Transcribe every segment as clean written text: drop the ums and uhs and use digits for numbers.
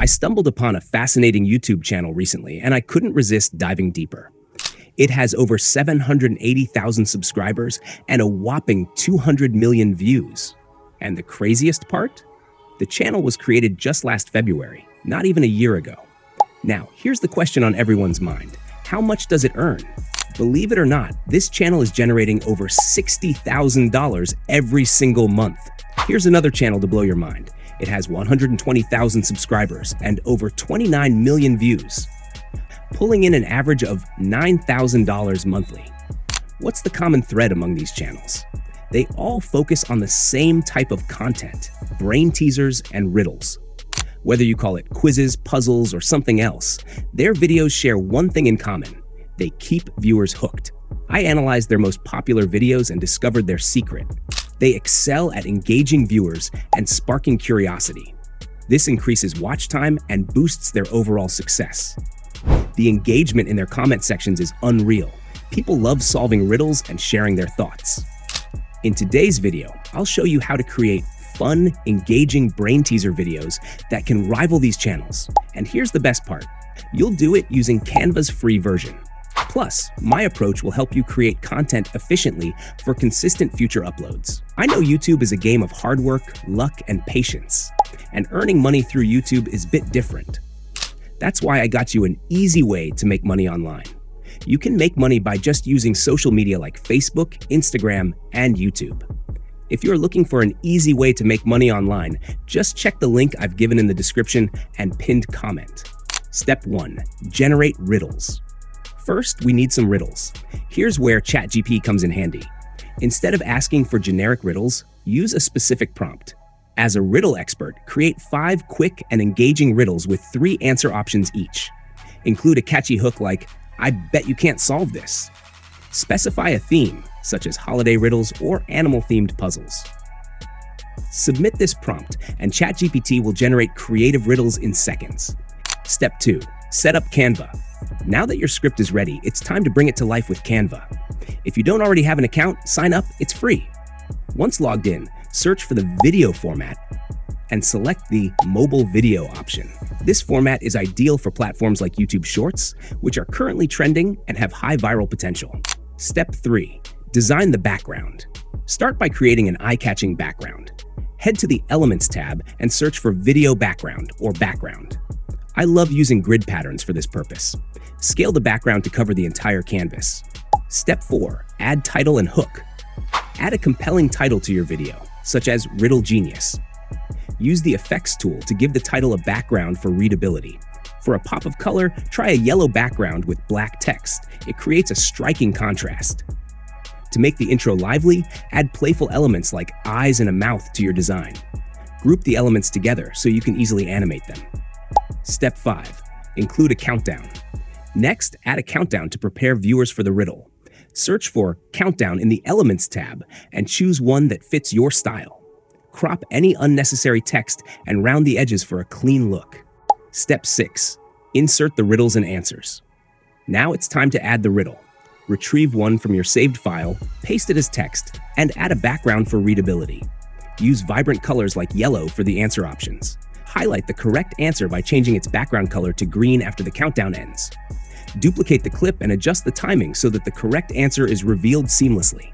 I stumbled upon a fascinating YouTube channel recently, and I couldn't resist diving deeper. It has over 780,000 subscribers and a whopping 200 million views. And the craziest part? The channel was created just last February, not even a year ago. Now, here's the question on everyone's mind. How much does it earn? Believe it or not, this channel is generating over $60,000 every single month. Here's another channel to blow your mind. It has 120,000 subscribers and over 29 million views, pulling in an average of $9,000 monthly. What's the common thread among these channels? They all focus on the same type of content, brain teasers and riddles. Whether you call it quizzes, puzzles, or something else, their videos share one thing in common. They keep viewers hooked. I analyzed their most popular videos and discovered their secret. They excel at engaging viewers and sparking curiosity. This increases watch time and boosts their overall success. The engagement in their comment sections is unreal. People love solving riddles and sharing their thoughts. In today's video, I'll show you how to create fun, engaging brain teaser videos that can rival these channels. And here's the best part. You'll do it using Canva's free version. Plus, my approach will help you create content efficiently for consistent future uploads. I know YouTube is a game of hard work, luck, and patience. And earning money through YouTube is a bit different. That's why I got you an easy way to make money online. You can make money by just using social media like Facebook, Instagram, and YouTube. If you're looking for an easy way to make money online, just check the link I've given in the description and pinned comment. Step 1. Generate riddles. First, we need some riddles. Here's where ChatGPT comes in handy. Instead of asking for generic riddles, use a specific prompt. As a riddle expert, create 5 quick and engaging riddles with 3 answer options each. Include a catchy hook like, "I bet you can't solve this." Specify a theme, such as holiday riddles or animal-themed puzzles. Submit this prompt, and ChatGPT will generate creative riddles in seconds. Step 2. Set up Canva. Now that your script is ready, it's time to bring it to life with Canva. If you don't already have an account, sign up, it's free. Once logged in, search for the video format and select the mobile video option. This format is ideal for platforms like YouTube Shorts, which are currently trending and have high viral potential. Step 3. Design the background. Start by creating an eye-catching background. Head to the Elements tab and search for Video Background or Background. I love using grid patterns for this purpose. Scale the background to cover the entire canvas. Step 4. Add title and hook. Add a compelling title to your video, such as Riddle Genius. Use the effects tool to give the title a background for readability. For a pop of color, try a yellow background with black text. It creates a striking contrast. To make the intro lively, add playful elements like eyes and a mouth to your design. Group the elements together so you can easily animate them. Step 5. Include a countdown. Next, add a countdown to prepare viewers for the riddle. Search for Countdown in the Elements tab and choose one that fits your style. Crop any unnecessary text and round the edges for a clean look. Step 6. Insert the riddles and answers. Now it's time to add the riddle. Retrieve one from your saved file, paste it as text, and add a background for readability. Use vibrant colors like yellow for the answer options. Highlight the correct answer by changing its background color to green after the countdown ends. Duplicate the clip and adjust the timing so that the correct answer is revealed seamlessly.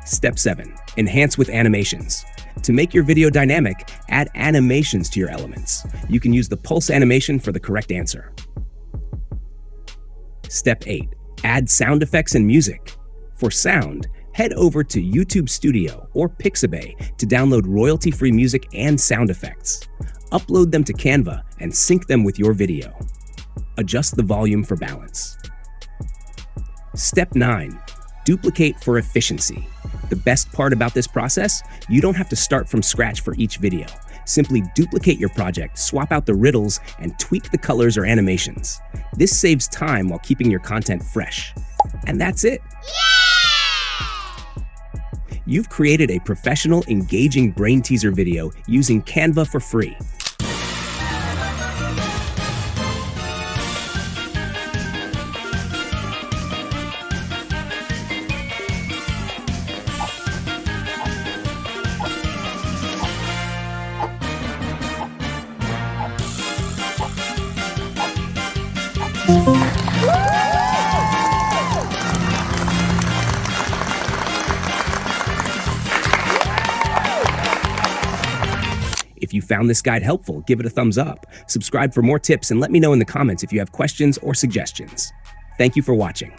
Step 7. Enhance with animations. To make your video dynamic, add animations to your elements. You can use the pulse animation for the correct answer. Step 8. Add sound effects and music. For sound, head over to YouTube Studio or Pixabay to download royalty-free music and sound effects. Upload them to Canva and sync them with your video. Adjust the volume for balance. Step 9. Duplicate for efficiency. The best part about this process, you don't have to start from scratch for each video. Simply duplicate your project, swap out the riddles, and tweak the colors or animations. This saves time while keeping your content fresh. And that's it. You've created a professional, engaging brain teaser video using Canva for free. If you found this guide helpful, give it a thumbs up, subscribe for more tips, and let me know in the comments if you have questions or suggestions. Thank you for watching.